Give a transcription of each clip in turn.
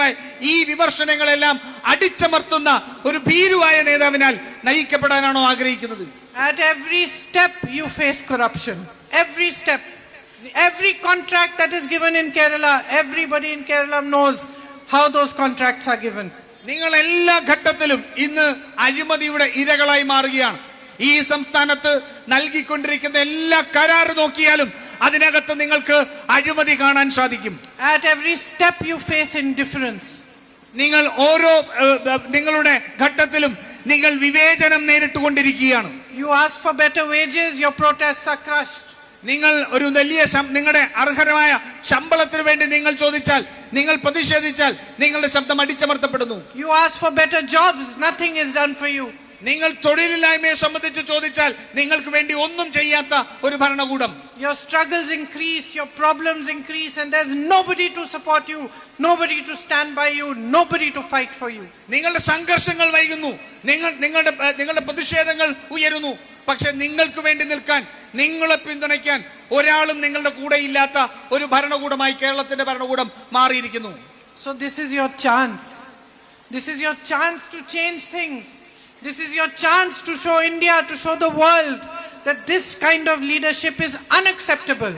നേതാവായി ഈ വിമർശനങ്ങളെല്ലാം അടിച്ചമർത്തുന്ന ഒരു ഭീരുവായ നേതാവിനാൽ നയിക്കപ്പെടാനാണോ ആഗ്രഹിക്കുന്നത്? At every step you face corruption. Every step. Every contract that is given in Kerala, everybody in Kerala knows how those contracts are given. നിങ്ങൾ എല്ലാ ഘട്ടത്തിലും ഇന്ന് അഴിമതിയുടെ ഇരകളായി മാറുകയാണ്. ഈ സംസ്ഥാനത്ത് നൽകിക്കൊണ്ടിരിക്കുന്ന എല്ലാ കരാർ നോക്കിയാലും അതിനകത്ത് നിങ്ങൾക്ക് അഴിമതി കാണാൻ സാധിക്കും. At every step you face indifference. നിങ്ങൾ ഓരോ നിങ്ങളുടെ ഘട്ടത്തിലും നിങ്ങൾ വിവേചനം നേരിട്ടുകൊണ്ടിരിക്കുകയാണ്. You ask for better wages, your protests are crushed. നിങ്ങൾ ഒരു വലിയ നിങ്ങളുടെ അർഹമായ ശമ്പളത്തിന് വേണ്ടി നിങ്ങൾ ചോദിച്ചാൽ, നിങ്ങൾ പ്രതിഷേധിച്ചാൽ നിങ്ങളുടെ ശബ്ദം അടിച്ചമർത്തപ്പെടുന്നു. You ask for better jobs, nothing is done for you. നിങ്ങൾ തൊഴിലില്ലായ്മയെ സംബന്ധിച്ച് ചോദിച്ചാൽ നിങ്ങൾക്ക് വേണ്ടി ഒന്നും ചെയ്യാത്ത ഒരു ഭരണകൂടം. Your struggles increase, your problems increase, and there's nobody to support you, nobody to stand by you, nobody to fight for you. നിങ്ങളുടെ സംഘർഷങ്ങൾ വൈകുന്നു, നിങ്ങളുടെ പ്രതിഷേധങ്ങൾ ഉയരുന്നു, പക്ഷെ നിങ്ങൾക്ക് വേണ്ടി നിൽക്കാൻ, നിങ്ങളെ പിന്തുണയ്ക്കാൻ ഒരാളും നിങ്ങളുടെ കൂടെ ഇല്ലാത്ത ഒരു ഭരണകൂടമായി കേരളത്തിന്റെ ഭരണകൂടം മാറിയിരിക്കുന്നു. So this is your chance. This is your chance to change things. This is your chance to show India, to show the world that this kind of leadership is unacceptable.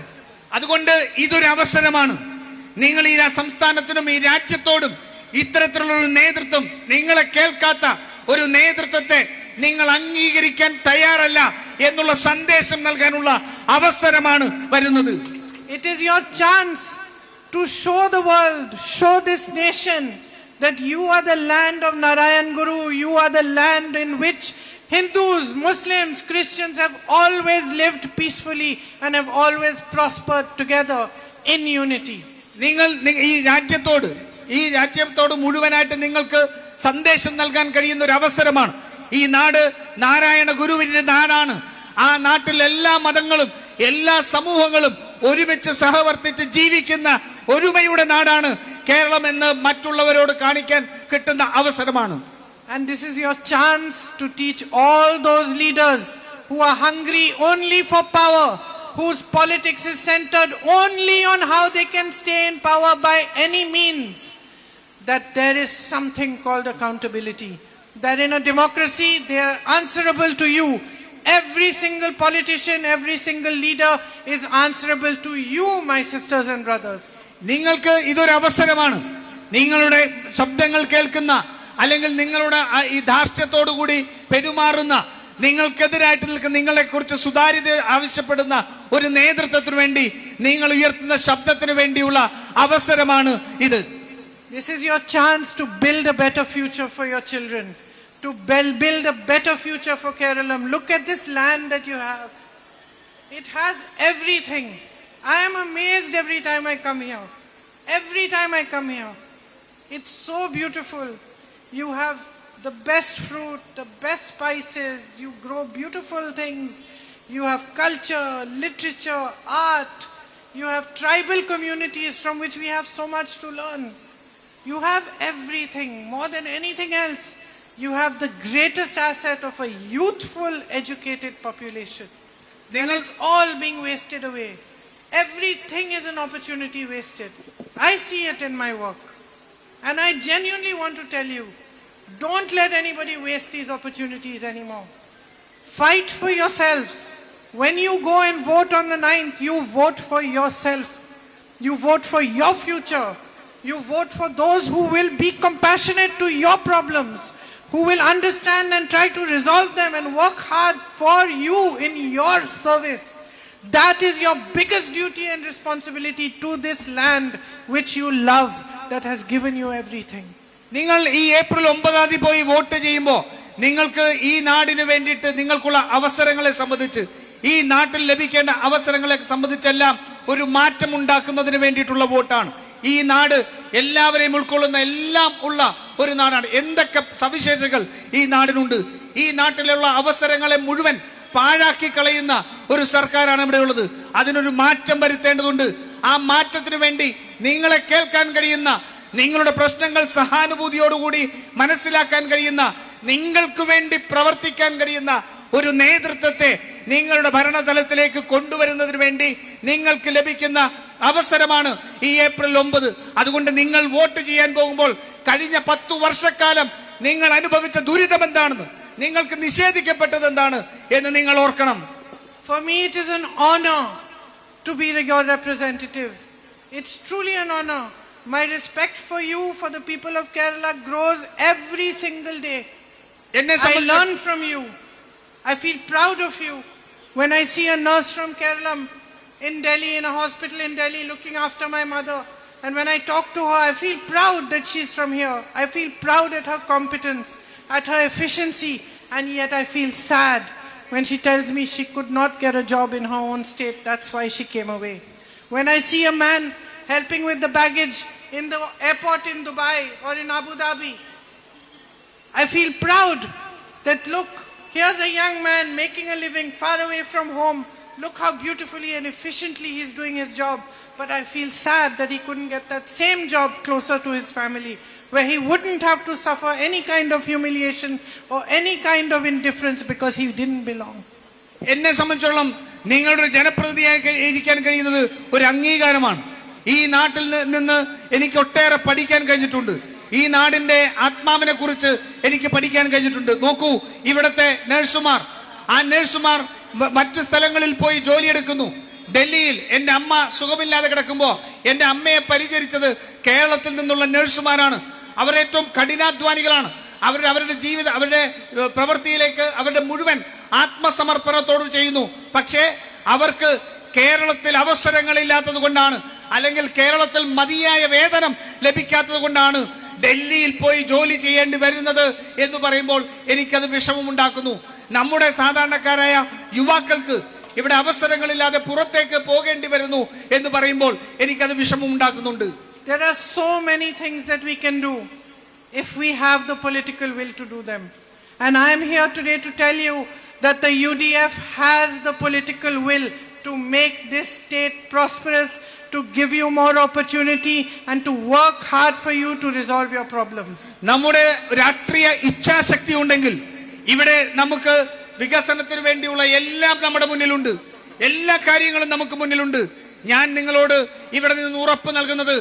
അതുകൊണ്ട് ഇതൊരു അവസരമാണ്. നിങ്ങൾ ഈ സംസ്ഥാനത്തിനും ഈ രാജ്യത്തോടും ഇത്തരത്തിലുള്ള ഒരു നേതൃത്വം, നിങ്ങളെ കേൾക്കാത്ത ഒരു നേതൃത്വത്തെ നിങ്ങൾ അംഗീകരിക്കാൻ തയ്യാറല്ല എന്നുള്ള സന്ദേശം നൽകാനുള്ള അവസരമാണ് വരുന്നത്. It is your chance to show the world, show this nation that you are the land of Narayan Guru, you are the land in which Hindus, Muslims, Christians have always lived peacefully and have always prospered together in unity. നിങ്ങൾ ഈ രാജ്യത്തോട് മുഴുവനായിട്ട് നിങ്ങൾക്ക് സന്ദേശം നൽകാൻ കഴിയുന്ന ഒരു അവസരമാണ്. ഈ നാട് നാരായണ ഗുരുവിന്റെ നാടാണ്. ആ നാട്ടിൽ എല്ലാ മതങ്ങളും എല്ലാ സമൂഹങ്ങളും ഒരുമിച്ച് സഹവർത്തിച്ച് ജീവിക്കുന്ന ഒരുമയുടെ നാടാണ് കേരളം എന്ന് മറ്റുള്ളവരോട് കാണിക്കാൻ കിട്ടുന്ന അവസരമാണ്. And this is your chance to teach all those leaders who are hungry only for power, whose politics is centered only on how they can stay in power by any means, that there is something called accountability. That in a democracy they are answerable to you. Every single politician, every single leader is answerable to you, my sisters and brothers. നിങ്ങൾക്ക് ഇതൊരു അവസരമാണ്. നിങ്ങളുടെ ശബ്ദങ്ങൾ കേൾക്കുന്ന, അല്ലെങ്കിൽ നിങ്ങളുടെ ഈ ധാർഷ്ട്യത്തോടു കൂടി പെരുമാറുന്ന, നിങ്ങൾക്കെതിരായിട്ട് നിൽക്കുന്ന, നിങ്ങളെ കുറിച്ച് സുതാര്യത ആവശ്യപ്പെടുന്ന ഒരു നേതൃത്വത്തിന് വേണ്ടി നിങ്ങൾ ഉയർത്തുന്ന ശബ്ദത്തിന് വേണ്ടിയുള്ള അവസരമാണ് ഇത്. This is your chance to build a better future for your children, to build a better future for Kerala. Look at this land that you have. It has everything. I am amazed every time I come here. Every time I come here. It's so beautiful. You have the best fruit, the best spices. You grow beautiful things. You have culture, literature, art. You have tribal communities from which we have so much to learn. You have everything. More than anything else, you have the greatest asset of a youthful, educated population. Then it's all being wasted away. Everything is an opportunity wasted. I see it in my work. And I genuinely want to tell you, don't let anybody waste these opportunities anymore. Fight for yourselves. When you go and vote on the 9th, you vote for yourself. You vote for your future. You vote for those who will be compassionate to your problems, who will understand and try to resolve them and work hard for you in your service. That is your biggest duty and responsibility to this land which you love, that has given you everything. നിങ്ങൾ ഈ April 9 പോയി vote ചെയ്യുമ്പോൾ നിങ്ങൾക്ക് ഈ നാടിന് വേണ്ടിയിട്ട് നിങ്ങൾക്കുള്ള അവസരങ്ങളെ സംബന്ധിച്ച്, ഈ നാട്ടിൽ ലഭിക്കേണ്ട അവസരങ്ങളെ സംബന്ധിച്ചെല്ലാം ഒരു മാറ്റം ഉണ്ടാക്കുന്നതിന് വേണ്ടിയിട്ടുള്ള വോട്ടാണ്. ഈ നാട് എല്ലാവരെയും ഉൾക്കൊള്ളുന്ന എല്ലാം ഉള്ള ഒരു നാടാണ്. എന്തൊക്കെ സവിശേഷതകൾ ഈ നാടിനുണ്ട്! ഈ നാട്ടിലുള്ള അവസരങ്ങളെ മുഴുവൻ പാഴാക്കി കളയുന്ന ഒരു സർക്കാരാണ് ഇവിടെ ഉള്ളത്. അതിനൊരു മാറ്റം വരുത്തേണ്ടതുണ്ട്. ആ മാറ്റത്തിന് വേണ്ടി നിങ്ങളെ കേൾക്കാൻ കഴിയുന്ന, നിങ്ങളുടെ പ്രശ്നങ്ങൾ സഹാനുഭൂതിയോടുകൂടി മനസ്സിലാക്കാൻ കഴിയുന്ന, നിങ്ങൾക്ക് വേണ്ടി പ്രവർത്തിക്കാൻ കഴിയുന്ന ഒരു നേതൃത്വത്തെ നിങ്ങളുടെ ഭരണതലത്തിലേക്ക് കൊണ്ടുവരുന്നതിന് വേണ്ടി നിങ്ങൾക്ക് ലഭിക്കുന്ന അവസരമാണ് ഈ ഏപ്രിൽ 9. അതുകൊണ്ട് നിങ്ങൾ വോട്ട് ചെയ്യാൻ പോകുമ്പോൾ കഴിഞ്ഞ 10 വർഷക്കാലം നിങ്ങൾ അനുഭവിച്ച ദുരിതം എന്താണെന്ന്, നിങ്ങൾക്ക് നിഷേധിക്കപ്പെട്ടത് എന്താണ് എന്ന് നിങ്ങൾ ഓർക്കണം. For me, it is an honor to be your representative. It's truly an honor. My respect for you, for the people of Kerala, grows every single day. I learn from you. I feel proud of you. When I see a nurse from Kerala in Delhi, in a hospital in Delhi, looking after my mother, and when I talk to her, I feel proud that she's from here. I feel proud at her competence, at her efficiency, and yet I feel sad when she tells me she could not get a job in her own state. That's why she came away. When I see a man helping with the baggage in the airport in Dubai or in Abu Dhabi, I feel proud that look, here's a young man making a living far away from home. Look how beautifully and efficiently he's doing his job. But I feel sad that he couldn't get that same job closer to his family, where he wouldn't have to suffer any kind of humiliation or any kind of indifference because he didn't belong. എന്നെ സംബന്ധിച്ചോളം നിങ്ങളുടെ ജനപ്രതിനിധിയായി ഇരിക്കാൻ കഴിയുന്നത് ഒരു അംഗീകാരമാണ്. ഈ നാട്ടിൽ നിന്ന് എനിക്ക് ഒട്ടേറെ പഠിക്കാൻ കഴിഞ്ഞിട്ടുണ്ട്. ഈ നാടിന്റെ ആത്മാവിനെ കുറിച്ച് എനിക്ക് പഠിക്കാൻ കഴിഞ്ഞിട്ടുണ്ട്. നോക്കൂ, ഇവിടുത്തെ നഴ്സുമാർ, ആ നഴ്സുമാർ മറ്റു സ്ഥലങ്ങളിൽ പോയി ജോലിയെടുക്കുന്നു. ഡൽഹിയിൽ എൻ്റെ അമ്മ സുഖമില്ലാതെ കിടക്കുമ്പോൾ എൻ്റെ അമ്മയെ പരിചരിച്ചത് കേരളത്തിൽ നിന്നുള്ള നഴ്സുമാരാണ്. അവർ ഏറ്റവും കഠിനാധ്വാനികളാണ്. അവരുടെ ജീവിതം, അവരുടെ പ്രവൃത്തിയിലേക്ക് അവരുടെ മുഴുവൻ ആത്മസമർപ്പണത്തോട് ചെയ്യുന്നു. പക്ഷേ അവർക്ക് കേരളത്തിൽ അവസരങ്ങളില്ലാത്തത് കൊണ്ടാണ്, അല്ലെങ്കിൽ കേരളത്തിൽ മതിയായ വേതനം ലഭിക്കാത്തത് കൊണ്ടാണ് ഡൽഹിയിൽ പോയി ജോലി ചെയ്യേണ്ടി വരുന്നത് എന്ന് പറയുമ്പോൾ എനിക്കത് വിഷമമുണ്ടാക്കുന്നു. നമ്മുടെ സാധാരണക്കാരായ യുവാക്കൾക്ക് ഇവിടെ അവസരങ്ങളില്ലാതെ പുറത്തേക്ക് പോകേണ്ടി വരുന്നു എന്ന് പറയുമ്പോൾ എനിക്കത് വിഷമമുണ്ടാക്കുന്നുണ്ട്. There are so many things that we can do if we have the political will to do them. And I am here today to tell you that the UDF has the political will to make this state prosperous, to give you more opportunity and to work hard for you to resolve your problems. നമ്മുടെ രാഷ്ട്രീയ ഇച്ഛാശക്തി ഉണ്ടെങ്കിൽ ഇവിടെ നമുക്ക് വികസനത്തിന് വേണ്ടിയുള്ള എല്ലാം നമ്മുടെ മുന്നിലുണ്ട്. എല്ലാ കാര്യങ്ങളും നമുക്ക് മുന്നിലുണ്ട്. ഞാൻ നിങ്ങളോട് ഇവിടെ നിന്ന് ഉറപ്പ് നൽകുന്നത്,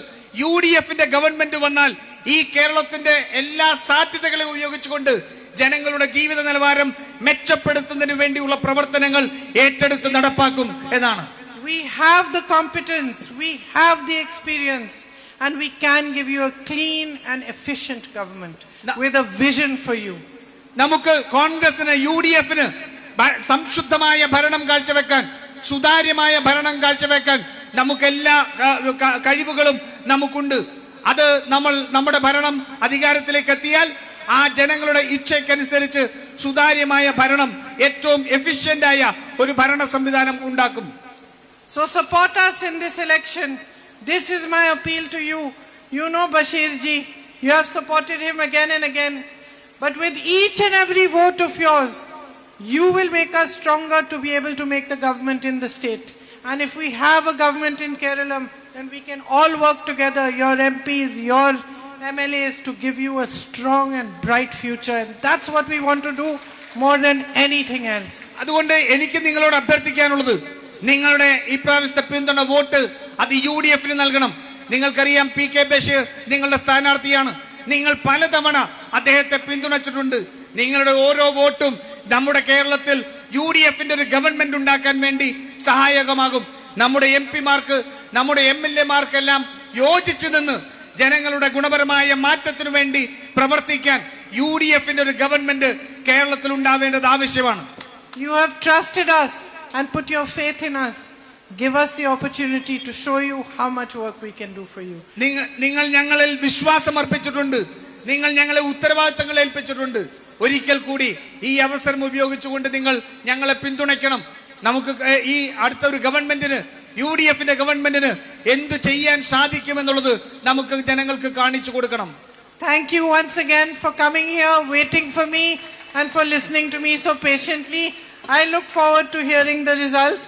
UDFന്റെ ഗവൺമെന്റ് വന്നാൽ ഈ കേരളത്തിന്റെ എല്ലാ സാധ്യതകളെ ഉപയോഗിച്ചുകൊണ്ട് ജനങ്ങളുടെ ജീവിത നിലവാരം മെച്ചപ്പെടുത്തുന്നതിന് വേണ്ടിയുള്ള പ്രവർത്തനങ്ങൾ ഏറ്റെടുത്ത് നടപ്പാക്കും എന്നാണ്. We have the competence, we have the experience, and we can give you a clean and efficient government with a vision for you. നമുക്ക് കോൺഗ്രസിന്, UDFന് സംശുദ്ധമായ ഭരണം കാഴ്ചവെക്കാൻ, സുതാര്യമായ ഭരണം കാഴ്ചവെക്കാൻ നമുക്ക് എല്ലാ കഴിവുകളും നമുക്കുണ്ട്. അത് നമ്മുടെ ഭരണം അധികാരത്തിലേക്ക് എത്തിയാൽ ആ ജനങ്ങളുടെ ഇച്ഛയ്ക്കനുസരിച്ച് സുതാര്യമായ ഭരണം, ഏറ്റവും എഫിഷ്യന്റ് ആയ ഒരു ഭരണ സംവിധാനം ഉണ്ടാക്കും. So support us in this election. This is my appeal to you. You know Bashir ji, you have supported him again and again. But with each and every vote of yours, you will make us stronger to be able to make the government in the state. And if we have a government in Kerala, then we can all work together, your MPs, your MLAs, to give you a strong and bright future. And that's what we want to do more than anything else. അതുകൊണ്ട് എനിക്ക് നിങ്ങളോട് അഭ്യർത്ഥിക്കാനുള്ളത്, നിങ്ങളുടെ ഈ പ്രാവശ്യത്തെ പിന്തുണ vote അത് UDFന് നൽകണം. നിങ്ങൾക്കറിയാം, PK ബഷീർ നിങ്ങളുടെ സ്ഥാനാർത്ഥിയാണ്. നിങ്ങൾ പലതവണ അദ്ദേഹത്തെ പിന്തുണച്ചിട്ടുണ്ട്. നിങ്ങളുടെ ഓരോ വോട്ടും നമ്മുടെ കേരളത്തിൽ UDFന്റെ ഒരു ഗവൺമെന്റ് ഉണ്ടാക്കാൻ വേണ്ടി സഹായകമാകും. നമ്മുടെ MP-മാർക്ക്, നമ്മുടെ MLA-മാർക്കെല്ലാം യോജിച്ചു നിന്ന് ജനങ്ങളുടെ ഗുണപരമായ മാറ്റത്തിനു വേണ്ടി പ്രവർത്തിക്കാൻ UDFന്റെ ഒരു ഗവൺമെന്റ് കേരളത്തിൽ ഉണ്ടാവേണ്ടത് ആവശ്യമാണ്. You have trusted us and put your faith in us. Give us the opportunity to show you how much work we can do for you. നിങ്ങൾ ഞങ്ങളിൽ വിശ്വാസം അർപ്പിച്ചിട്ടുണ്ട്. നിങ്ങൾ ഞങ്ങളെ ഉത്തരവാദിത്തങ്ങൾ ഏൽപ്പിച്ചിട്ടുണ്ട്. ഒരിക്കൽ കൂടി ഈ അവസരം ഉപയോഗിച്ചുകൊണ്ട് നിങ്ങൾ ഞങ്ങളെ പിന്തുണയ്ക്കണം. നമുക്ക് ഈ അടുത്ത ഒരു ഗവൺമെന്റിന്, UDFന്റെ ഗവൺമെന്റിന് എന്ത് ചെയ്യാൻ സാധിക്കുമെന്നുള്ളത് നമുക്ക് ജനങ്ങൾക്ക് കാണിച്ചു കൊടുക്കണം. Thank you once again for coming here, waiting for me and for listening to me so patiently. I look forward to hearing the result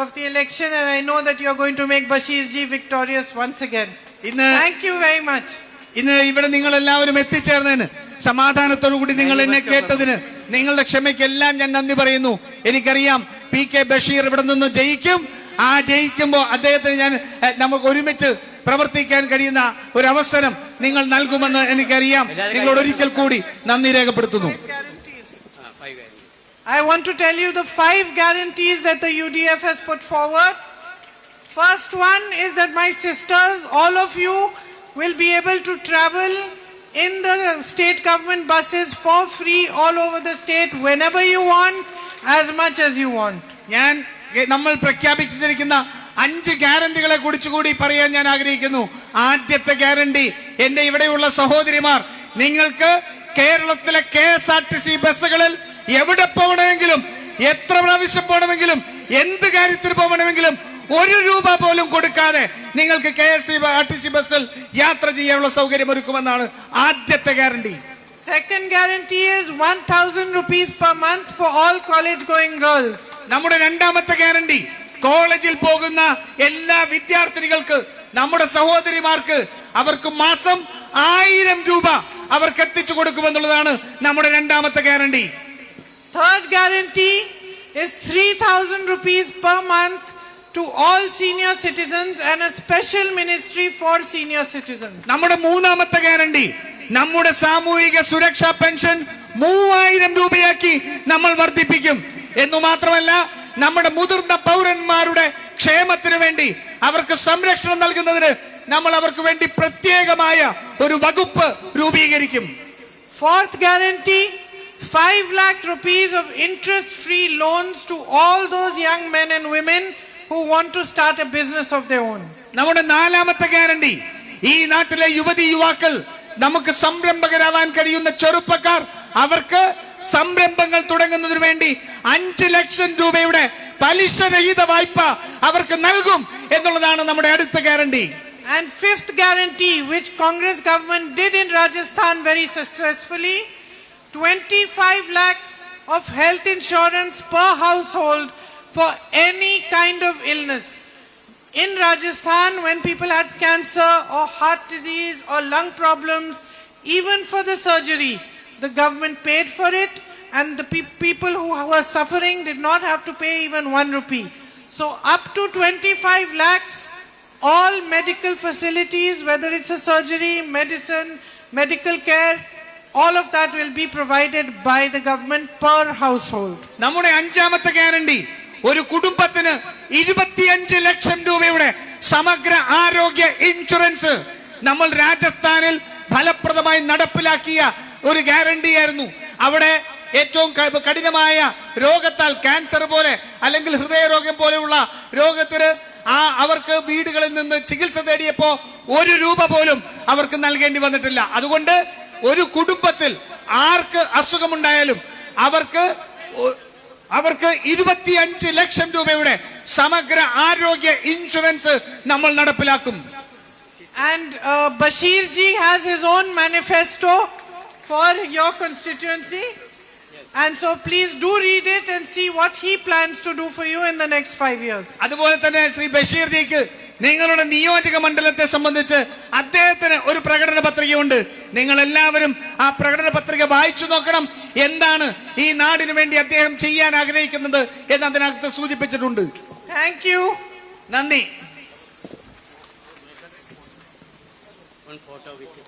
of the election, and I know that you are going to make Bashir ji victorious once again. Thank you very much. ഇന്ന് ഇവിടെ നിങ്ങൾ എല്ലാവരും എത്തിച്ചേർന്നതിന്, സമാധാനത്തോടു കൂടി നിങ്ങൾ എന്നെ കേട്ടതിന്, നിങ്ങളുടെ ക്ഷമയ്ക്കെല്ലാം ഞാൻ നന്ദി പറയുന്നു. എനിക്കറിയാം PK ബഷീർ ഇവിടെ നിന്ന് ജയിക്കും. ആ ജയിക്കുമ്പോൾ അദ്ദേഹത്തിന് ഞാൻ നമുക്ക് ഒരുമിച്ച് പ്രവർത്തിക്കാൻ കഴിയുന്ന ഒരു അവസരം നിങ്ങൾ നൽകുമെന്ന് എനിക്കറിയാം. നിങ്ങളോട് ഒരിക്കൽ കൂടി നന്ദി രേഖപ്പെടുത്തുന്നു. I want to tell you the 5 guarantees that the UDF has put forward. First one is that my sisters, all of you, will be able to travel in the state government buses for free all over the state whenever you want, as much as you want. നമ്മൾ പ്രഖ്യാപിച്ചിരിക്കുന്ന 5 ഗ്യാരണ്ടികളെ കുറിച്ച് കൂടി പറയാൻ ഞാൻ ആഗ്രഹിക്കുന്നു. ആദ്യത്തെ guarantee, എന്റെ ഇവിടെയുള്ള സഹോദരിമാർ, നിങ്ങൾക്ക് കേരളത്തിലെ KSRTC ബസ്സുകളിൽ എവിടെ പോകണമെങ്കിലും, എത്ര പ്രാവശ്യം പോകണമെങ്കിലും, എന്ത് കാര്യത്തിന് പോകണമെങ്കിലും 1 രൂപ പോലും കൊടുക്കാതെ നിങ്ങൾക്ക് KSRTC ബസ്സിൽ യാത്ര ചെയ്യാനുള്ള സൗകര്യം ഒരുക്കുമെന്നാണ് ആദ്യത്തെ guarantee. Second guarantee is 1,000 rupees per month for all college going girls. നമ്മുടെ രണ്ടാമത്തെ ഗ്യാരണ്ടി, കോളേജിൽ പോകുന്ന എല്ലാ വിദ്യാർത്ഥിനികൾക്ക്, നമ്മുടെ സഹോദരിമാർക്ക്, അവർക്ക് മാസം 1000 രൂപ അവർക്ക് എത്തിച്ചു കൊടുക്കുമെന്നുള്ളതാണ് നമ്മുടെ രണ്ടാമത്തെ guarantee. Third guarantee is 3,000 rupees per month to all senior citizens and a special ministry for senior citizens. നമ്മുടെ മൂന്നാമത്തെ ഗ്യാരണ്ടി, നമ്മുടെ സാമൂഹിക സുരക്ഷാ പെൻഷൻ 3000 രൂപയാക്കി നമ്മൾ വർദ്ധിപ്പിക്കും. എന്നു മാത്രമല്ല, നമ്മുടെ മുതിർന്ന പൗരന്മാരുടെ ക്ഷേമത്തിന് വേണ്ടി, അവർക്ക് സംരക്ഷണം നൽകുന്നതിന് നമ്മൾ അവർക്ക് വേണ്ടി പ്രത്യേകമായ ഒരു വകുപ്പ് രൂപീകരിക്കും. Fourth guarantee, 5 lakh rupees of interest-free loans to all those young men and women who want to start a business of their own. നമ്മുടെ നാലാമത്തെ ഗ്യാരണ്ടി, ഈ നാട്ടിലെ യുവതി യുവാക്കൾ, നമുക്ക് സംരംഭകരാവാൻ കഴിയുന്ന ചെറുപ്പക്കാർ, അവർക്ക് സംരംഭങ്ങൾ തുടങ്ങുന്നതിന് വേണ്ടി 5 ലക്ഷം രൂപയുടെ പലിശരഹിത വായ്പ അവർക്ക് നൽകും എന്നുള്ളതാണ് നമ്മുടെ അടുത്ത guarantee. And fifth guarantee, which Congress government did in Rajasthan very successfully, 25 lakhs of health insurance per household for any kind of illness. In Rajasthan, when people had cancer or heart disease or lung problems, even for the surgery, the government paid for it, and the people who were suffering did not have to pay even 1 rupee. So up to 25 lakhs, all medical facilities, whether it's a surgery, medicine, medical care, all of that will be provided by the government per household. നമ്മുടെ അഞ്ചാമത്തെ guarantee, ഒരു കുടുംബത്തിന് 25 ലക്ഷം രൂപയുടെ സമഗ്ര ആരോഗ്യ insurance നമ്മൾ രാജസ്ഥാനിൽ ഫലപ്രദമായി നടപ്പിലാക്കിയ ഒരു ഗ്യാരണ്ടിയായിരുന്നു. അവിടെ ഏറ്റവും കഠിനമായ രോഗത്താൽ, ക്യാൻസർ പോലെ അല്ലെങ്കിൽ ഹൃദയരോഗം പോലെയുള്ള രോഗത്തിന് അവർക്ക് വീടുകളിൽ നിന്ന് ചികിത്സ തേടിയപ്പോ 1 രൂപ പോലും അവർക്ക് നൽകേണ്ടി വന്നിട്ടില്ല. അതുകൊണ്ട് ഒരു കുടുംബത്തിൽ ആർക്ക് അസുഖമുണ്ടായാലും അവർക്ക് 25 ലക്ഷം രൂപയുടെ സമഗ്ര ആരോഗ്യ ഇൻഷുറൻസ് നമ്മൾ നടപ്പിലാക്കും. And Bashir ji has his own manifesto for your constituency. And so please do read it and see what he plans to do for you in the next 5 years. അതുപോലെ തന്നെ ശ്രീ ബഷീർ ജിക്ക് നിങ്ങളുടെ നിയോജക മണ്ഡലത്തെ സംബന്ധിച്ച് അദ്ദേഹത്തിന് ഒരു പ്രകടന പത്രികയുണ്ട്. നിങ്ങൾ എല്ലാവരും ആ പ്രകടന പത്രിക വായിച്ചു നോക്കണം. എന്താണ് ഈ നാടിന് വേണ്ടി അദ്ദേഹം ചെയ്യാൻ ആഗ്രഹിക്കുന്നത് എന്ന് അതിനകത്ത് സൂചിപ്പിച്ചിട്ടുണ്ട്. Thank you. നന്ദി. One photo with it.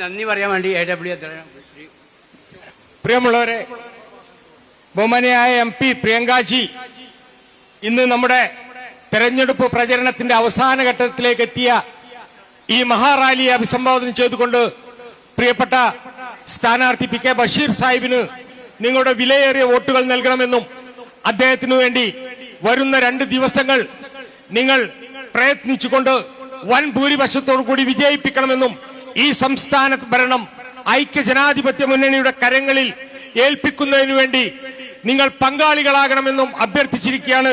നന്ദി പറയാൻ വേണ്ടി AW പ്രിയമുള്ളവരെ, ബഹുമാനിയായ MP പ്രിയങ്കാജി ഇന്ന് നമ്മുടെ തെരഞ്ഞെടുപ്പ് പ്രചരണത്തിന്റെ അവസാന ഘട്ടത്തിലേക്ക് എത്തിയ ഈ മഹാറാലിയെ അഭിസംബോധന ചെയ്തുകൊണ്ട് പ്രിയപ്പെട്ട സ്ഥാനാർത്ഥി PK ബഷീർ സാഹിബിന് നിങ്ങളുടെ വിലയേറിയ വോട്ടുകൾ നൽകണമെന്നും അദ്ദേഹത്തിനു വേണ്ടി വരുന്ന 2 ദിവസങ്ങൾ നിങ്ങൾ പ്രയത്നിച്ചുകൊണ്ട് വൻ ഭൂരിപക്ഷത്തോടു കൂടി വിജയിപ്പിക്കണമെന്നും ഈ സംസ്ഥാന ഭരണം ഐക്യ ജനാധിപത്യ മുന്നണിയുടെ കരങ്ങളിൽ ഏൽപ്പിക്കുന്നതിനു വേണ്ടി നിങ്ങൾ പങ്കാളികളാകണമെന്നും അഭ്യർത്ഥിച്ചിരിക്കുകയാണ്.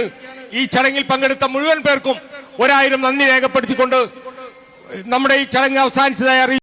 ഈ ചടങ്ങിൽ പങ്കെടുത്ത മുഴുവൻ പേർക്കും 1000 നന്ദി രേഖപ്പെടുത്തിക്കൊണ്ട് നമ്മുടെ ഈ ചടങ്ങ് അവസാനിച്ചതായി അറിയിച്ചു.